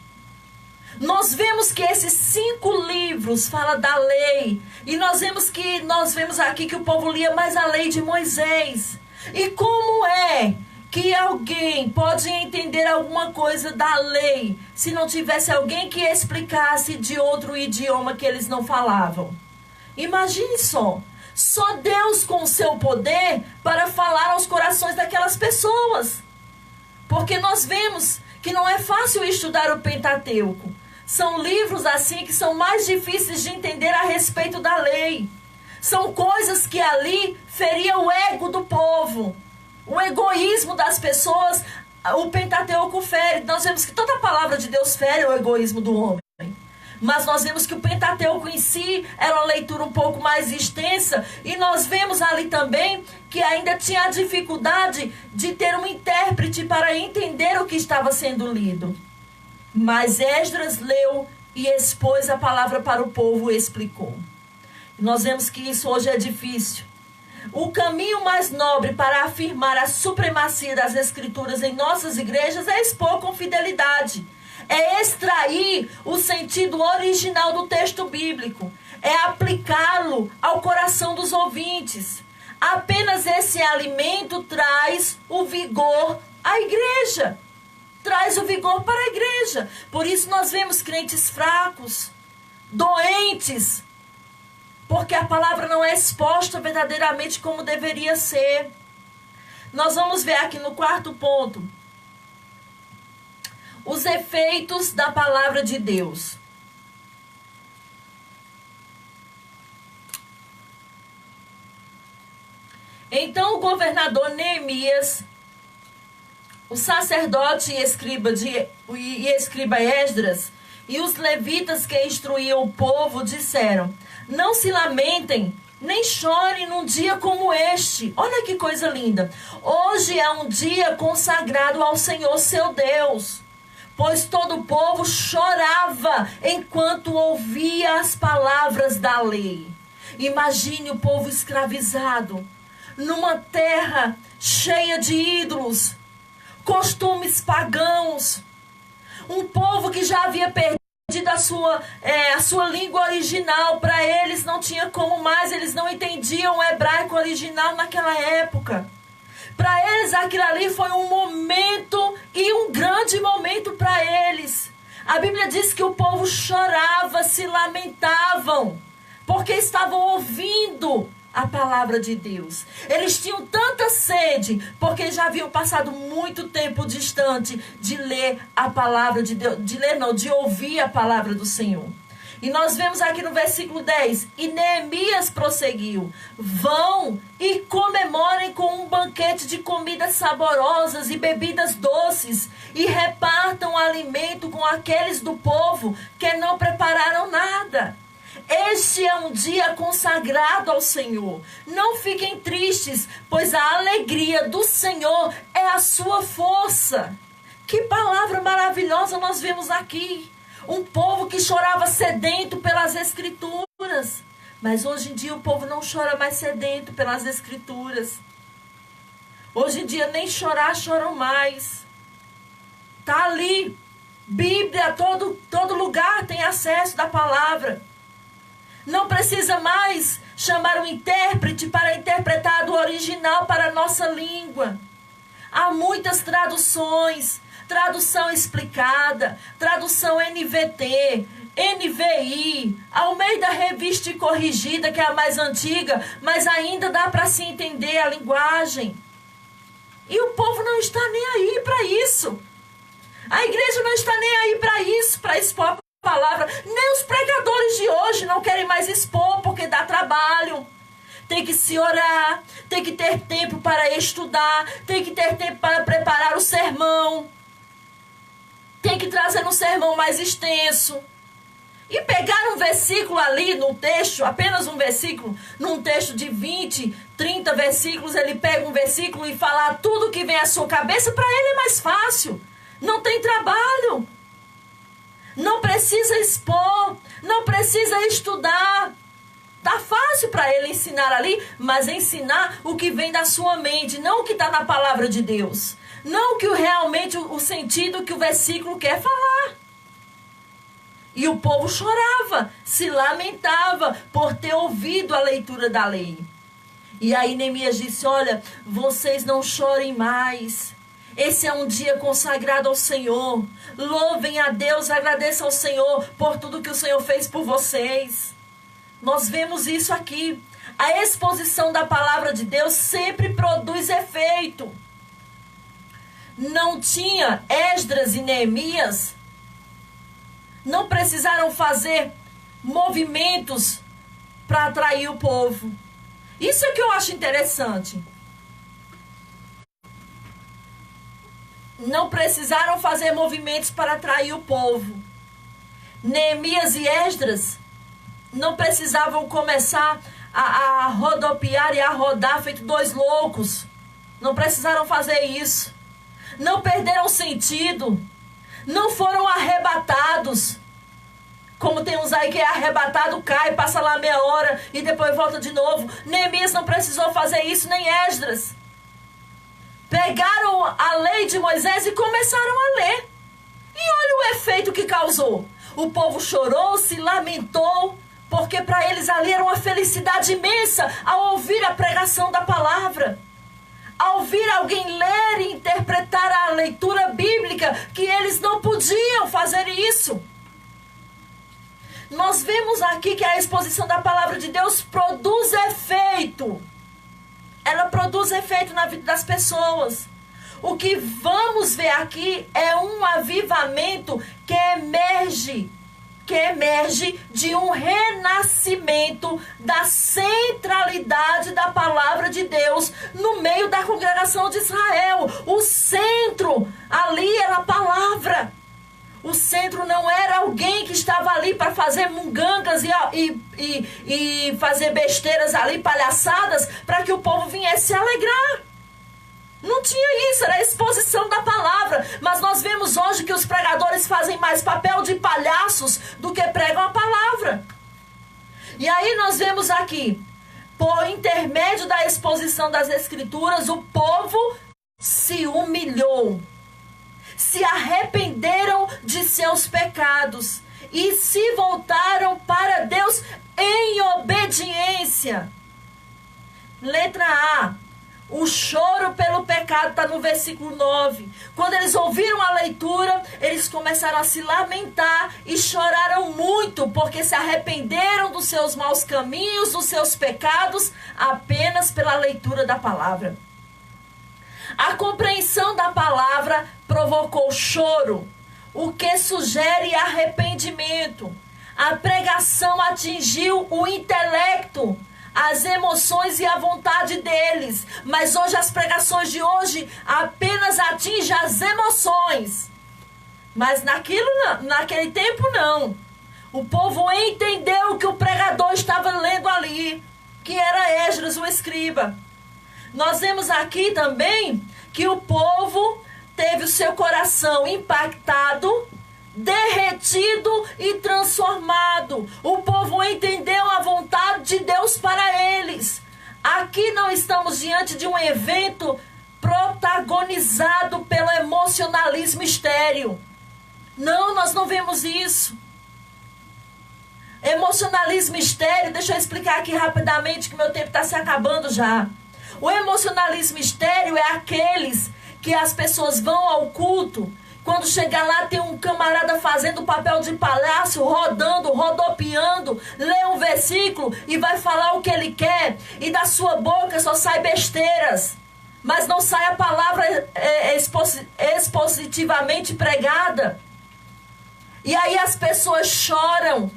Nós vemos que esses 5 livros falam da lei. E nós vemos aqui que o povo lia mais a lei de Moisés. E como é que alguém pode entender alguma coisa da lei se não tivesse alguém que explicasse de outro idioma que eles não falavam? Imagine só. Só Deus com o seu poder para falar aos corações daquelas pessoas. Porque nós vemos que não é fácil estudar o Pentateuco. São livros assim que são mais difíceis de entender a respeito da lei. São coisas que ali feriam o ego do povo. O egoísmo das pessoas, o Pentateuco fere. Nós vemos que toda a palavra de Deus fere o egoísmo do homem. Mas nós vemos que o Pentateuco em si era uma leitura um pouco mais extensa. E nós vemos ali também que ainda tinha a dificuldade de ter um intérprete para entender o que estava sendo lido. Mas Esdras leu e expôs a palavra para o povo e explicou. E nós vemos que isso hoje é difícil. O caminho mais nobre para afirmar a supremacia das Escrituras em nossas igrejas é expor com fidelidade. É extrair o sentido original do texto bíblico. É aplicá-lo ao coração dos ouvintes. Apenas esse alimento traz o vigor à igreja. Traz o vigor para a igreja. Por isso nós vemos crentes fracos, doentes, porque a palavra não é exposta verdadeiramente como deveria ser. Nós vamos ver aqui no 4º ponto os efeitos da palavra de Deus. Então o governador Neemias, o sacerdote e escriba Esdras e os levitas que instruíam o povo disseram: não se lamentem, nem chorem num dia como este. Olha que coisa linda. Hoje é um dia consagrado ao Senhor seu Deus, pois todo o povo chorava enquanto ouvia as palavras da lei. Imagine o povo escravizado, numa terra cheia de ídolos, costumes pagãos. Um povo que já havia perdido a sua língua original. Para eles não tinha como mais, eles não entendiam o hebraico original naquela época. Para eles aquilo ali foi um momento, e um grande momento para eles. A Bíblia diz que o povo chorava, se lamentavam, porque estavam ouvindo a palavra de Deus. Eles tinham tanta sede, porque já haviam passado muito tempo distante de ler a palavra de Deus, de ouvir a palavra do Senhor. E nós vemos aqui no versículo 10, e Neemias prosseguiu: vão e comemorem com um banquete de comidas saborosas e bebidas doces, e repartam alimento com aqueles do povo que não prepararam nada. Este é um dia consagrado ao Senhor. Não fiquem tristes, pois a alegria do Senhor é a sua força. Que palavra maravilhosa nós vemos aqui. Um povo que chorava sedento pelas Escrituras. Mas hoje em dia o povo não chora mais sedento pelas Escrituras. Hoje em dia nem chorar choram mais. Está ali. Bíblia, todo lugar tem acesso da palavra. Não precisa mais chamar um intérprete para interpretar do original para a nossa língua. Há muitas traduções, tradução explicada, tradução NVT, NVI, Almeida Revista e Corrigida, que é a mais antiga, mas ainda dá para se entender a linguagem. E o povo não está nem aí para isso. A igreja não está nem aí para isso, para expor a palavra. Nem os pregadores de hoje não querem mais expor, porque dá trabalho. Tem que se orar, tem que ter tempo para estudar, tem que ter tempo para preparar o sermão, tem que trazer um sermão mais extenso. E pegar um versículo ali no texto, apenas um versículo, num texto de 20, 30 versículos, ele pega um versículo e falar tudo que vem à sua cabeça, para ele é mais fácil. Não tem trabalho. Não precisa expor, não precisa estudar. Tá fácil para ele ensinar ali, mas ensinar o que vem da sua mente, não o que está na palavra de Deus. Não que realmente o sentido que o versículo quer falar. E o povo chorava, se lamentava por ter ouvido a leitura da lei. E aí Neemias disse: olha, vocês não chorem mais. Esse é um dia consagrado ao Senhor. Louvem a Deus, agradeçam ao Senhor por tudo que o Senhor fez por vocês. Nós vemos isso aqui. A exposição da palavra de Deus sempre produz efeito. Não tinha Esdras e Neemias, não precisaram fazer movimentos para atrair o povo. Isso é que eu acho interessante. Não precisaram fazer movimentos para atrair o povo. Neemias e Esdras não precisavam começar a rodopiar e a rodar feito dois loucos. Não precisaram fazer isso. Não perderam sentido. Não foram arrebatados. Como tem uns aí que é arrebatado, cai, passa lá meia hora e depois volta de novo. Neemias não precisou fazer isso, nem Esdras. Pegaram a lei de Moisés e começaram a ler. E olha o efeito que causou. O povo chorou, se lamentou, porque para eles ali era uma felicidade imensa ao ouvir a pregação da palavra. Ao ouvir alguém ler e interpretar a leitura bíblica, que eles não podiam fazer isso. Nós vemos aqui que a exposição da palavra de Deus produz efeito. Ela produz efeito na vida das pessoas. O que vamos ver aqui é um avivamento que emerge que emerge de um renascimento da centralidade da palavra de Deus no meio da congregação de Israel. O centro ali era a palavra. O centro não era alguém que estava ali para fazer mungangas e fazer besteiras ali, palhaçadas, para que o povo viesse se alegrar. Não tinha isso, era a exposição da palavra. Mas nós vemos hoje que os pregadores fazem mais papel de palhaços do que pregam a palavra. E aí nós vemos aqui, por intermédio da exposição das Escrituras, o povo se humilhou. Se arrependeram de seus pecados e se voltaram para Deus em obediência. Letra A. O choro pelo pecado está no versículo 9. Quando eles ouviram a leitura, eles começaram a se lamentar e choraram muito, porque se arrependeram dos seus maus caminhos, dos seus pecados, apenas pela leitura da palavra. A compreensão da palavra provocou choro, o que sugere arrependimento. A pregação atingiu o intelecto, as emoções e a vontade deles. Mas hoje as pregações de apenas atingem as emoções. Mas naquele tempo não. O povo entendeu o que o pregador estava lendo ali, que era Esdras, o escriba. Nós vemos aqui também que o povo teve o seu coração impactado, derretido e transformado. O povo entendeu a vontade de Deus para eles. Aqui não estamos diante de um evento protagonizado pelo emocionalismo estéril. Não, nós não vemos isso. Emocionalismo estéril, deixa eu explicar aqui rapidamente que meu tempo está se acabando já. O emocionalismo estéril é aqueles que as pessoas vão ao culto, quando chegar lá tem um camarada fazendo o papel de palhaço, rodando, rodopiando, lê um versículo e vai falar o que ele quer, e da sua boca só sai besteiras, mas não sai a palavra expositivamente pregada. E aí as pessoas choram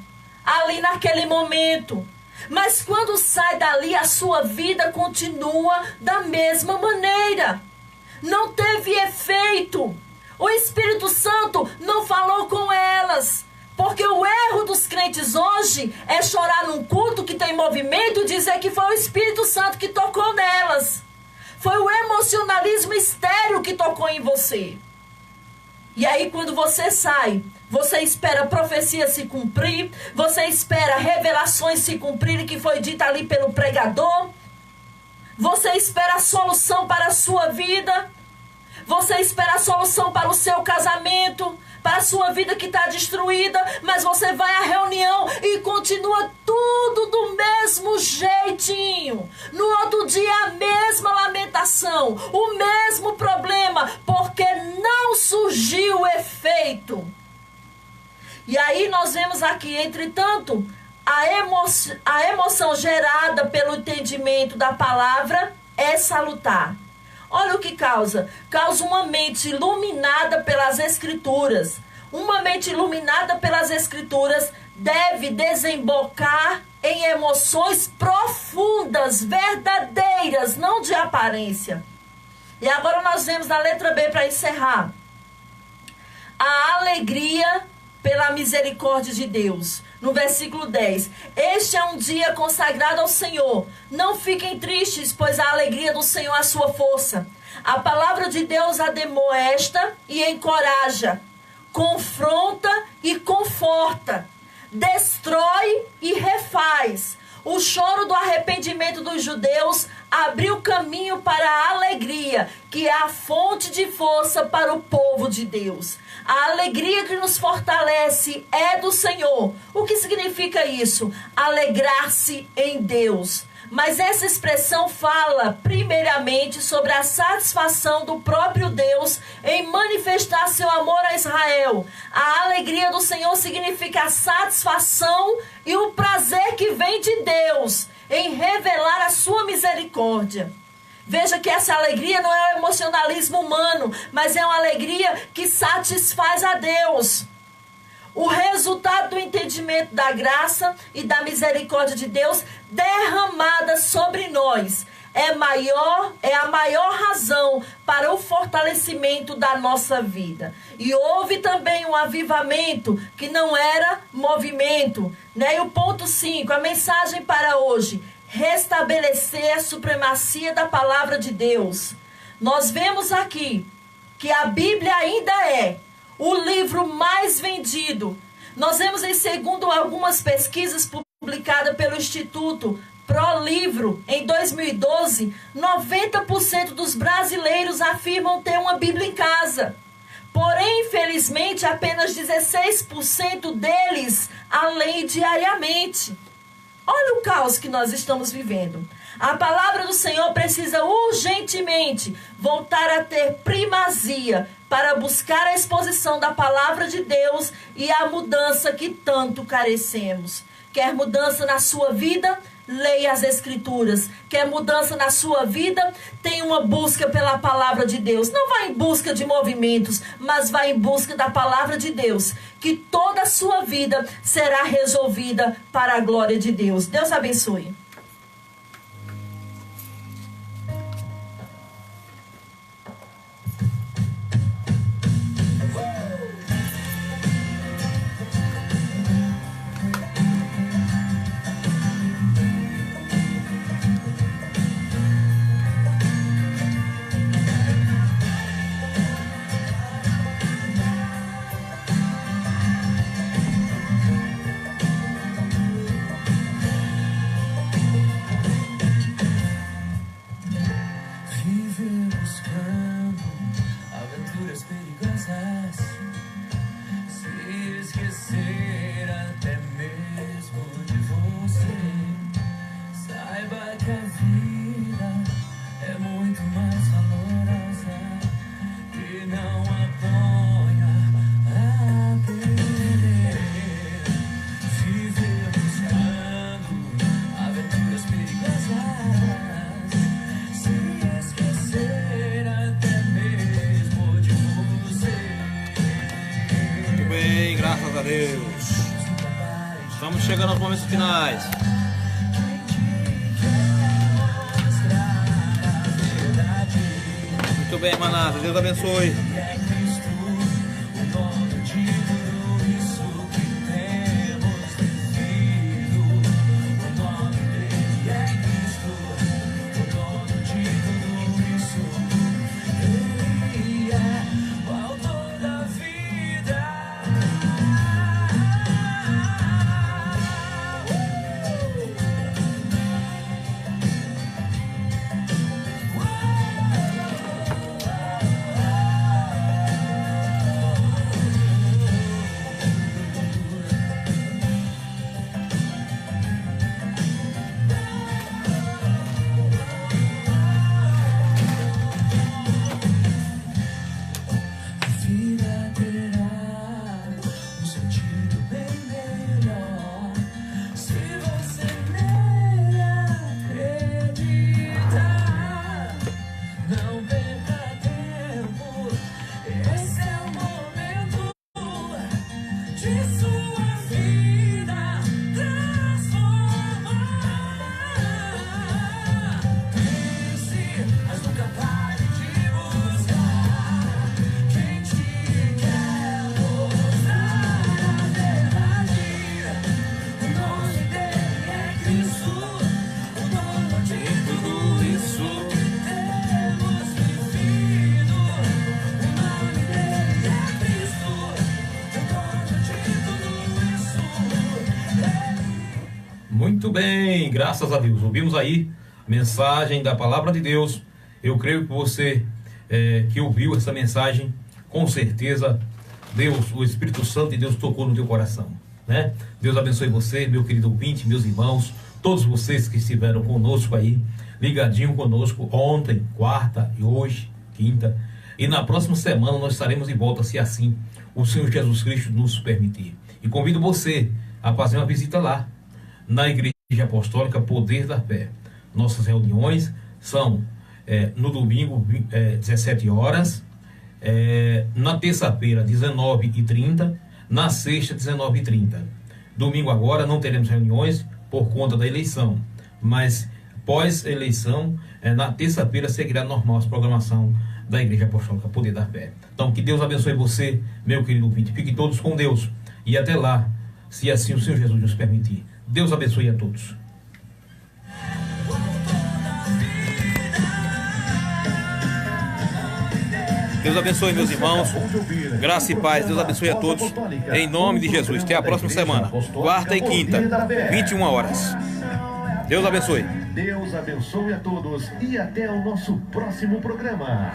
ali naquele momento. Mas quando sai dali, a sua vida continua da mesma maneira. Não teve efeito. O Espírito Santo não falou com elas. Porque o erro dos crentes hoje é chorar num culto que tem movimento e dizer que foi o Espírito Santo que tocou nelas. Foi o emocionalismo estéril que tocou em você. E aí quando você sai, você espera a profecia se cumprir, você espera revelações se cumprirem que foi dita ali pelo pregador, você espera a solução para a sua vida, você espera a solução para o seu casamento, para a sua vida que está destruída, mas você vai à reunião e continua tudo do mesmo jeitinho. No outro dia a mesma lamentação, o mesmo problema, porque não surgiu o efeito. E aí nós vemos aqui, entretanto, a emoção gerada pelo entendimento da palavra é salutar. Olha o que causa. Causa uma mente iluminada pelas Escrituras. Uma mente iluminada pelas Escrituras deve desembocar em emoções profundas, verdadeiras, não de aparência. E agora nós vemos na letra B para encerrar. A alegria pela misericórdia de Deus. No versículo 10. Este é um dia consagrado ao Senhor. Não fiquem tristes, pois a alegria do Senhor é a sua força. A palavra de Deus ademoesta e encoraja. Confronta e conforta. Destrói e refaz. O choro do arrependimento dos judeus abriu caminho para a alegria, que é a fonte de força para o povo de Deus. A alegria que nos fortalece é do Senhor. O que significa isso? Alegrar-se em Deus. Mas essa expressão fala primeiramente sobre a satisfação do próprio Deus em manifestar seu amor a Israel. A alegria do Senhor significa a satisfação e o prazer que vem de Deus em revelar a sua misericórdia. Veja que essa alegria não é o emocionalismo humano, mas é uma alegria que satisfaz a Deus. o resultado do entendimento da graça e da misericórdia de Deus derramada sobre nós é a maior razão para o fortalecimento da nossa vida. E houve também um avivamento que não era movimento, né? E o ponto 5, a mensagem para hoje: restabelecer a supremacia da palavra de Deus. Nós vemos aqui que a Bíblia ainda é o livro mais vendido. Nós vemos segundo algumas pesquisas publicadas pelo Instituto ProLivro, em 2012, 90% dos brasileiros afirmam ter uma Bíblia em casa. Porém, infelizmente, apenas 16% deles a leem diariamente. Olha o caos que nós estamos vivendo. A palavra do Senhor precisa urgentemente voltar a ter primazia para buscar a exposição da palavra de Deus e a mudança que tanto carecemos. Quer mudança na sua vida? Leia as Escrituras. Quer mudança na sua vida? Tenha uma busca pela palavra de Deus. Não vá em busca de movimentos, mas vá em busca da palavra de Deus. Que toda a sua vida será resolvida para a glória de Deus. Deus abençoe. Graças a Deus. Estamos chegando aos momentos finais. Muito bem, manada. Deus abençoe. Muito bem, graças a Deus. Ouvimos aí a mensagem da palavra de Deus. Eu creio que você que ouviu essa mensagem, com certeza Deus, o Espírito Santo de Deus tocou no teu coração, né? Deus abençoe você, meu querido ouvinte, meus irmãos, todos vocês que estiveram conosco aí, ligadinho conosco ontem, quarta e hoje, quinta. E na próxima semana nós estaremos de volta, se assim o Senhor Jesus Cristo nos permitir. E convido você a fazer uma visita lá, na Igreja Apostólica Poder da Fé. Nossas reuniões são no domingo, 17 horas, na terça-feira, 19h30, na sexta, 19h30. Domingo agora não teremos reuniões por conta da eleição, mas pós-eleição, na terça-feira, seguirá normal a programação da Igreja Apostólica Poder da Fé. Então, que Deus abençoe você, meu querido ouvinte. Fiquem todos com Deus e até lá, se assim o Senhor Jesus nos permitir. Deus abençoe a todos. Deus abençoe, meus irmãos. Graça e paz. Deus abençoe a todos. Em nome de Jesus. Até a próxima semana. Quarta e quinta, 21 horas. Deus abençoe. Deus abençoe a todos e até o nosso próximo programa.